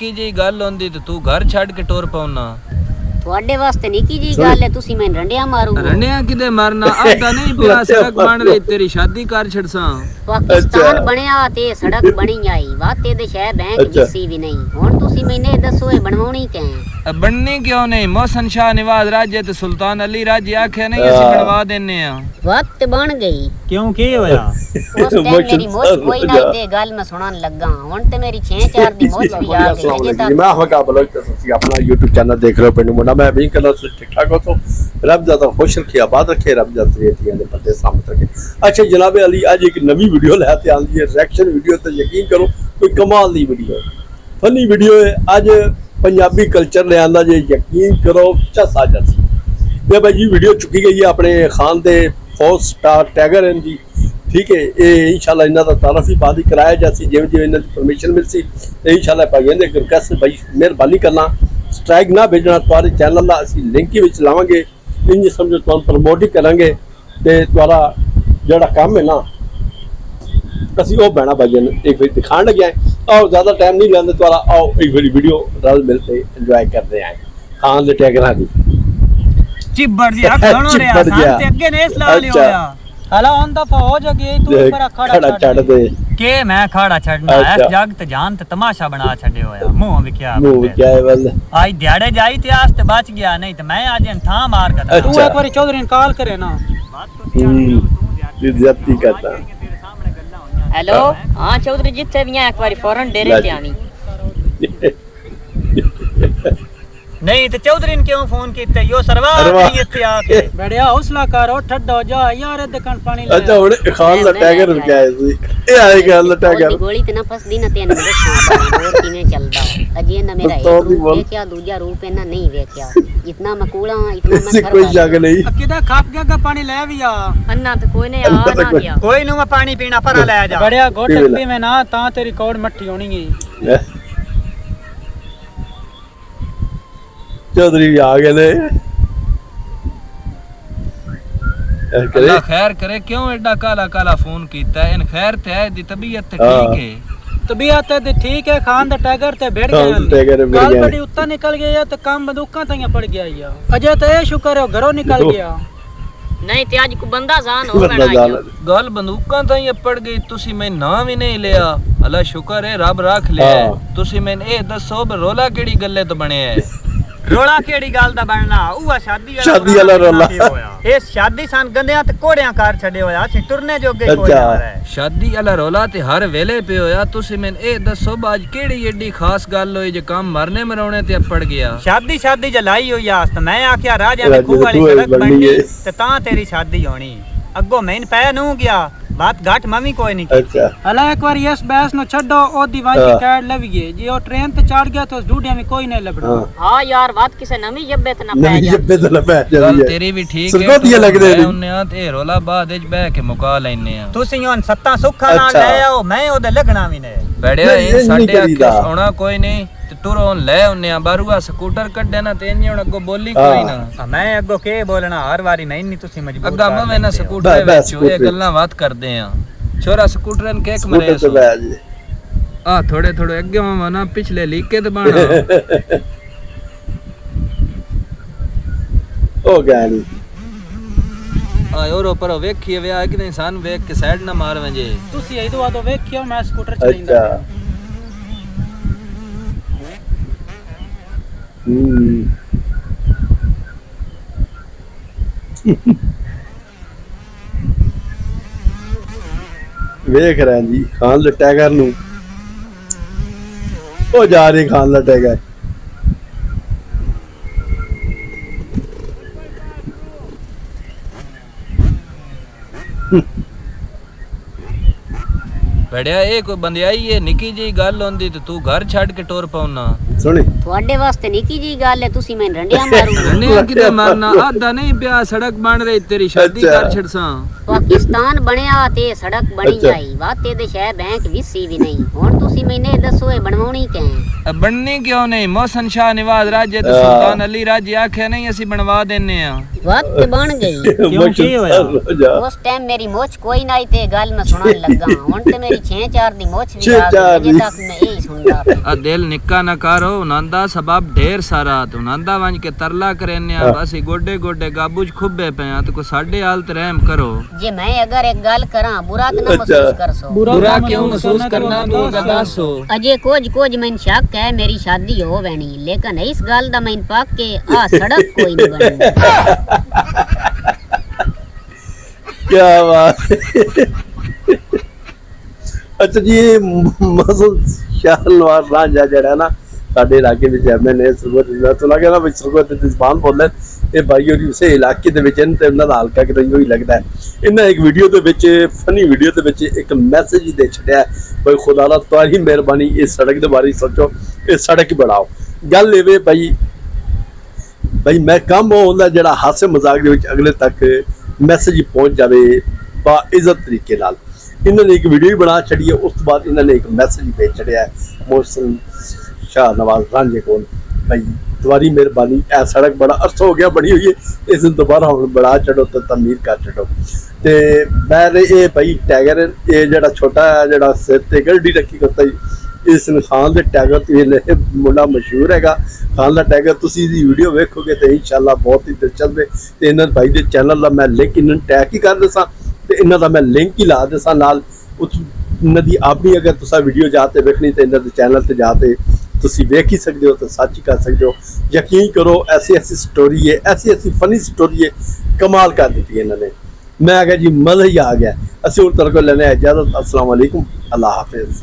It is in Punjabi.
ਨਿੱਕੀ ਜਿਹੀ ਗੱਲ ਹੁੰਦੀ ਤੇ ਤੂੰ ਘਰ ਛੱਡ ਕੇ ਟੁਰ ਪਾਉਣਾ। ਤੁਹਾਡੇ ਵਾਸਤੇ ਨਿੱਕੀ ਜੀ ਗੱਲ ਹੈ, ਤੁਸੀਂ ਮੈਨੂੰ ਰੰਡਿਆ ਮਾਰੂ। ਰੰਡਿਆ ਕਿਦੇ ਮਾਰਨਾ, ਆਦਾ ਨਹੀਂ ਪਿਆ ਸੜਕ ਬਣ ਰਹੀ ਤੇਰੀ ਸ਼ਾਦੀ ਕਰ ਛੜਸਾਂ। ਪਾਕਿਸਤਾਨ ਬਣਿਆ ਤੇ ਸੜਕ ਬਣੀ ਆਈ, ਵਾਤੇ ਦੇ ਸ਼ਹਿਰ ਬੈਂਕ ਵਿਸੀ ਵੀ ਨਹੀਂ। ਹੁਣ ਤੁਸੀਂ ਮੈਨੂੰ ਇਹ ਦੱਸੋ ਇਹ ਬਣਵਾਉਣੀ ਕਿਵੇਂ? ਬਣਨੀ ਕਿਉਂ ਨਹੀਂ? ਮੋਹਸਨ शाह नवाज राजे ते सुल्तान अली राजे आखे नहीं ਅਸੀਂ ਬਣਵਾ ਦਿੰਨੇ ਆ। ਵਕਤ ਬਣ ਗਈ। ਕਿਉਂ ਕੀ ਹੋਇਆ? ਉਸ ਟਾਈਮ ਮੇਰੀ ਮੋਚ ਕੋਈ ਨਾ ਤੇ ਗੱਲ ਮੈਂ ਸੁਣਨ ਲੱਗਾ, ਹੁਣ ਤੇ ਮੇਰੀ 6-4 ਦੀ ਮੋਚ ਵੀ ਆ ਗਈ। ਅਜੇ ਤੱਕ मैं हका बलोच ਤੁਸੀਂ अपना YouTube चैनल देख रहे हो पिंड मुंडा। मैं भी कलर से ठीक ठाक हो तो रब ज्यादा खुश रखे, आबाद रखे, रब ज्यादा रेतियां दे पर्दे सामने रखे। अच्छा जनाब अली आज एक नवी वीडियो लेते आंदी है, रिएक्शन वीडियो ते यकीन करो कोई कमाल दी वीडियो है, फनी वीडियो है। आज पंजाबी कल्चर ले आंदा जे यकीन करो चसा जसी। ये भाई जी वीडियो चुकी गई है अपने खान दे 4 स्टार टैगर हैं जी, ठीक है। ये इंशाल्लाह इन्हां दा तारफ ही बाद ही कराया जासी जिवें जिवें इन्हां दी परमिशन मिलसी ते इंशाल्लाह भाईयां दे रिक्वेस्ट भाई मेहरबानी करना, स्ट्राइक ना भेजना, तुम्हारे चैनल दा असीं लिंक ही विच लावांगे, इंज समझो तुहानूं प्रमोट ही करांगे ते तुम्हारा जिहड़ा काम है ना ਅਸੀਂ ਉਹ ਬਹਿਣਾ ਭਾਈਆਂ ਨੂੰ ਇੱਕ ਵਾਰੀ ਦਿਖਾਣ ਲੱਗਿਆ। ਆਓ ਜ਼ਿਆਦਾ ਟਾਈਮ ਨਹੀਂ ਲੈਂਦੇ ਤੁਹਾਡਾ, ਆਓ ਇੱਕ ਵਾਰੀ ਵੀਡੀਓ ਰਲ ਮਿਲ ਕੇ ਇੰਜੋਏ ਕਰਦੇ ਆਂ ਖਾਨ ਦੇ ਟੈਗਰਾਂ ਦੀ। ਚਿੱਬੜ ਜੀ ਅੱਖ ਗਣੋ ਰਿਆ ਸਾਂ ਤੇ ਅੱਗੇ ਨੇ ਇਸ ਲਾ ਲਿਆ ਹੋਇਆ। ਹਲਾ ਹੁਣ ਦਾ ਹੋ ਜਗੇ ਤੂੰ ਪਰ ਖੜਾ ਛੱਡ ਦੇ ਕੇ ਮੈਂ ਖੜਾ ਛੱਡਣਾ ਐ ਜਗ ਤੇ ਜਾਨ ਤੇ ਤਮਾਸ਼ਾ ਬਣਾ ਛੱਡੇ ਹੋਇਆ। ਮੂੰਹ ਵਿਖਿਆ ਹੈ ਵੱਲ ਆਈ ਦਿਹਾੜੇ ਜਾਈ ਤੇ ਆਸ ਤੇ ਬਚ ਗਿਆ, ਨਹੀਂ ਤੇ ਮੈਂ ਅੱਜ ਥਾਂ ਮਾਰ ਕਰਦਾ। ਤੂੰ ਇੱਕ ਵਾਰੀ ਚੌਧਰੀ ਨੂੰ ਕਾਲ ਕਰੇ ਨਾ। ਜ਼ਿਆਦਤੀ ਕਰਦਾ। ਹੈਲੋ ਹਾਂ ਚੌਧਰੀ ਜਿੱਥੇ ਵੀ ਆ ਇੱਕ ਵਾਰੀ ਫੌਰਨ ਡੇਰੇ ਤੇ ਆਵੀਂ। ਨਹੀਂ ਤੇ ਚੌਧਰੀ ਨੇ ਕਿਉਂ ਫੋਨ ਕੀਤਾ? ਯੋ ਸਰਵਾਰ ਨਹੀਂ ਇੱਥੇ ਆ ਕੇ ਬੜਿਆ ਹੌਸਲਾ ਕਰ, ਉੱਠ ਠੱਡੋ ਜਾ ਯਾਰ ਇਹਦੇ ਕੰਨ ਪਾਣੀ ਲੈ। ਅੱਛਾ ਹੁਣ ਖਾਨ ਦਾ ਟੈਗਰ ਰੁਕਿਆ ਸੀ, ਇਹ ਆਏ ਗੱਲ ਦਾ ਟੈਗਰ ਗੋਲੀ ਤੇ ਨਾ ਫਸਦੀ ਨਾ ਤੈਨੂੰ ਦੱਸਾਂ ਹੋਰ ਕਿਵੇਂ ਚੱਲਦਾ। ਅਜੇ ਨਾ ਮੇਰਾ ਇੱਕ ਰੂਪ ਵੇਖਿਆ, ਦੂਜਾ ਰੂਪ ਇਹਨਾਂ ਨਹੀਂ ਵੇਖਿਆ। ਇਤਨਾ ਮਕੂਲਾ ਇਤਨਾ ਮੈਂ ਕੋਈ ਜਗ ਨਹੀਂ। ਕਿਦਾ ਖਾਪ ਗਿਆ ਪਾਣੀ ਲੈ ਵੀ ਆ। ਅੰਨਾ ਤੇ ਕੋਈ ਨੇ ਆ ਨਾ ਗਿਆ। ਕੋਈ ਨੂੰ ਮੈਂ ਪਾਣੀ ਪੀਣਾ ਪਰਾ ਲੈ ਜਾ। ਬੜਿਆ ਗੋਟਕ ਵੀ ਮੈਂ ਨਾ ਤਾਂ ਤੇਰੀ ਕੌੜ ਮੱਠੀ ਹੋਣੀ ਗਈ। ਚੌਧਰੀ ਆ ਗਏ ਨੇ। अल्लाह खैर करे, क्यों एडा काला काला फोन कीता है? इन खैर ते है दी तबीयत ते ठीक है? तबीयत ते ठीक है, खान दा टैगर ते बैठ गया। गाल बड़ी उत्ता निकल गया ते काम बंदूकां ताईं पड़ गया या। अजय ते ए शुक्र है घरों निकल गया। नहीं ते आज को बंदा जान हो बना गल बंदूकां ताईं पड़ गई। तुसी मैं नाम ही नहीं लिया। अल्लाह शुक्र है रब रख लिया। तुसी मैं ए दसो रोला केड़ी गल्ले तो बने है? रोला केड़ी गल दा बनना? ਉਹ शादी वाला रोला। ਇਹ शादी सन गंदियां ते कोड़ियां कार छड़े होया ਅਸੀਂ टुरने जोगे कोई ना है। शादी वाला रोला ते हर वेले पे होया। तुसी मैं ए दसो बाज केड़ी एडी खास गल होई जे काम मरने मराउने ते पड़ गया? शादी जलाई होई आस ते मैं आख्या राजा ने खूह वाली सड़क बननी ते तां तेरी शादी होनी। अग्गो मैन पै नू गया बात घाट मम्मी कोई नहीं। अच्छा हला एक बार इस बैस नु छड्डो ओ दीवानी कैड लवी गई जी। ओ ट्रेन ते चढ़ गया तो ढूंढिया में कोई नहीं लभड़ा। हां यार बात किसे नवी जब्बे ते ना पै जा। जब्बे ते ना पै जा। गल तेरी भी ठीक है। सरगोदिया लग रहे ने उन्ने ते रोला बाद विच बह के मुका लेने आ। तुसी हुन सत्ता सुखा नाल ले आओ, मैं ओदे लगना भी नहीं। बड़े ए साडे आके सोना कोई नहीं ते तुरो ले उन्ने बारूआ स्कूटर कड्डे ना ते हुन अगो बोली कोई ना। मैं अगो के बोलना हर वारी मैं नहीं तुसी मजबूर अग्गा मैं ना स्कूटर विच ए गल्लां बात करदे आ। छोरा स्कूटर न केक मरे सो आ थोड़े थोड़े अगे होवा ना पिछले लीके ते बाणा ओ गानी आ ओरो पर वेखिए वे आ कि इंसान वेख के साइड ना मार वजे। तुसी ए तो वेखियो मैं स्कूटर चलाइंदा। ਵੇਖ ਰਹੇ ਜੀ ਖਾਨ ਦਾ ਟੈਗਰ ਨੂੰ। ਉਹ ਜਾ ਰਹੀ ਖਾਨ ਦਾ ਟੈਗਰ। ਬੜਿਆ ਇਹ ਕੋਈ ਬੰਦਿਆਈ ਹੈ? ਨਿੱਕੀ ਜਿਹੀ ਗੱਲ ਹੁੰਦੀ ਤੇ ਤੂੰ ਘਰ ਛੱਡ ਕੇ ਟੁਰ ਪਾਉਣਾ। ਸੁਣੀ ਤੁਹਾਡੇ ਵਾਸਤੇ ਨਿੱਕੀ ਜੀ ਗੱਲ ਹੈ, ਤੁਸੀਂ ਮੈਨੂੰ ਰੰਡਿਆ ਮਾਰੂ। ਰੰਡਿਆ ਕਿਤੇ ਮਾਰਨਾ, ਆਦਾ ਨਹੀਂ ਪਿਆ ਸੜਕ ਬਣ ਰਹੀ ਤੇਰੀ ਸ਼ਾਦੀ ਕਰ ਛੜਸਾਂ। ਪਾਕਿਸਤਾਨ ਬਣਿਆ ਤੇ ਸੜਕ ਬਣੀ ਆਈ, ਵਾਤੇ ਦੇ ਸ਼ਹਿਰ ਬੈਂਕ ਵਿਸੀ ਵੀ ਨਹੀਂ। ਹੁਣ ਤੁਸੀਂ ਤੁਸੀਂ ਮੈਨੇ ਦੱਸੋ ਇਹ ਬਣਵਾਉਣੀ ਕਿਵੇਂ ਬਣਨੀ ਕਿਉਂ ਨਹੀਂ ਮੋਹਸਨ ਸ਼ਾਹ ਨਵਾਜ਼ ਰਾਜੇ ਤੇ ਸੁਲਤਾਨ ਅਲੀ ਰਾਜੇ ਆਖਿਆ ਨਹੀਂ ਅਸੀਂ ਬਣਵਾ ਦਿੰਨੇ ਆ ਵਕਤ ਬਣ ਗਈ ਕਿਉਂ ਕੀ ਹੋਇਆ ਉਸ ਟਾਈਮ ਮੇਰੀ ਮੁੱਛ ਕੋਈ ਨਾ ਤੇ ਗੱਲ ਮੈਂ ਸੁਣਨ ਲੱਗਾ ਹੁਣ ਤੇ ਮੇਰੀ 6-4 ਦੀ ਮੁੱਛ ਵੀ ਆ 6-4 ਗਈ ਅਜੇ ਤੱਕ ਮੈਂ ਇਹ ਸੁਣਦਾ ਆ ਦਿਲ ਨਿੱਕਾ ਨਾ ਕਰੋ ਉਹਨਾਂ ਦਾ ਸਬਬ ਢੇਰ ਸਾਰਾ ਤੇ ਉਹਨਾਂ ਦਾ ਵੰਜ ਕੇ ਤਰਲਾ ਕਰਨੇ ਆ ਅਸੀਂ ਗੋਡੇ ਗੋਡੇ ਗਾਬੂ ਚ ਖੁੱਬੇ ਪਏ ਆ ਤੇ ਕੋ ਸਾਡੇ ਹਾਲ ਤੇ ਰਹਿਮ ਕਰੋ ਜੇ ਮੈਂ ਅਗਰ ਇੱਕ ਗੱਲ ਕਰਾਂ ਬੁਰਾ ਤਾਂ ਨਾ ਮਹਿਸੂਸ ਕਰਸੋ बुरा क्यों महसूस करना तू दसो अजय कुछ मैन शक है मेरी शादी हो वैनी लेकिन इस गल दा मैन पक के आ सड़क कोई नहीं बननी क्या बात अच्छा जी मसूद शाह नवाज रांझा ਜਿਹੜਾ ਨਾ ਸਾਡੇ ਇਲਾਕੇ ਵਿੱਚ ਐਮਐਨਏ ਸਰਗੋਤ ਤੋਂ ਲੱਗਾ ਨਾ ਵੀ ਸਰਗੋਤ ਦੀ ਜ਼ਬਾਨ ਬੋਲਣ ਇਹ ਭਾਈ ਉਹਦੀ ਉਸੇ ਇਲਾਕੇ ਦੇ ਵਿੱਚ ਤੇ ਉਹਨਾਂ ਦਾ ਹਲਕਾ ਕਿਤੇ ਹੀ ਲੱਗਦਾ ਹੈ ਇਹਨਾਂ ਇੱਕ ਵੀਡੀਓ ਦੇ ਵਿੱਚ ਫਨੀ ਵੀਡੀਓ ਦੇ ਵਿੱਚ ਇੱਕ ਮੈਸੇਜ ਹੀ ਦੇ ਛੱਡਿਆ ਕੋਈ ਖੁਦਾ ਦਾ ਤੁਹਾਡੀ ਮਿਹਰਬਾਨੀ ਇਸ ਸੜਕ ਦੇ ਬਾਰੇ ਸੋਚੋ ਇਹ ਸੜਕ ਬਣਾਓ ਗੱਲ ਇਹ ਭਾਈ ਮੈਂ ਕੰਮ ਹੁੰਦਾ ਜਿਹੜਾ ਹਾਸੇ ਮਜ਼ਾਕ ਦੇ ਵਿੱਚ ਅਗਲੇ ਤੱਕ ਮੈਸੇਜ ਪਹੁੰਚ ਜਾਵੇ ਬਾ ਇੱਜ਼ਤ ਤਰੀਕੇ ਨਾਲ ਇਹਨਾਂ ਨੇ ਇੱਕ ਵੀਡੀਓ ਹੀ ਬਣਾ ਛੱਡੀ ਹੈ ਉਸ ਤੋਂ ਬਾਅਦ ਇਹਨਾਂ ਨੇ ਇੱਕ ਮੈਸੇਜ ਭੇਜ ਛੱਡਿਆ ਹੈ ਮੋਹਸਨ शाह नवाज रांझे को भाई तुम्हारी मेहरबानी ए सड़क बड़ा अर्थ हो गया बनी हुई है इस दोबारा हम बढ़ा चढ़ो तो तमीर कर चढ़ो ते मैं ये भाई टैगर ये जड़ा छोटा जड़ा सिर ते गड्डी रखी करता इस खान दे टैगर ते मुंडा मशहूर हैगा खान दा टैगर तुसी दी वीडियो वेखोगे तो इंशाल्लाह बहुत ही दिलचस्प है ते इन्हां भाई दे चैनल दा मैं लिंक इन्हां टैग ही कर देसां ते इन्हां दा मैं लिंक ही ला देसां नाल इन्हां दी अपनी अगर तुसा वीडियो जाते वेखनी ते इन्हां दे चैनल ते जाते ਤੁਸੀਂ ਵੇਖ ਹੀ ਸਕਦੇ ਹੋ ਤਾਂ ਸੱਚ ਹੀ ਕਰ ਸਕਦੇ ਹੋ ਯਕੀਨ ਕਰੋ ਐਸੀ ਸਟੋਰੀ ਹੈ ਐਸੀ ਫਨੀ ਸਟੋਰੀ ਹੈ ਕਮਾਲ ਕਰ ਦਿੱਤੀ ਇਹਨਾਂ ਨੇ ਮੈਂ ਕਿਹਾ ਜੀ ਮਜ਼ਾ ਹੀ ਆ ਗਿਆ ਅਸੀਂ ਹੁਣ ਤੇਰੇ ਕੋਲ ਲੈਣੇ ਇਜਾਜ਼ਤ ਅਸਲਾਮ ਵਾਲੇਕੁਮ ਅੱਲਾ ਹਾਫਿਜ਼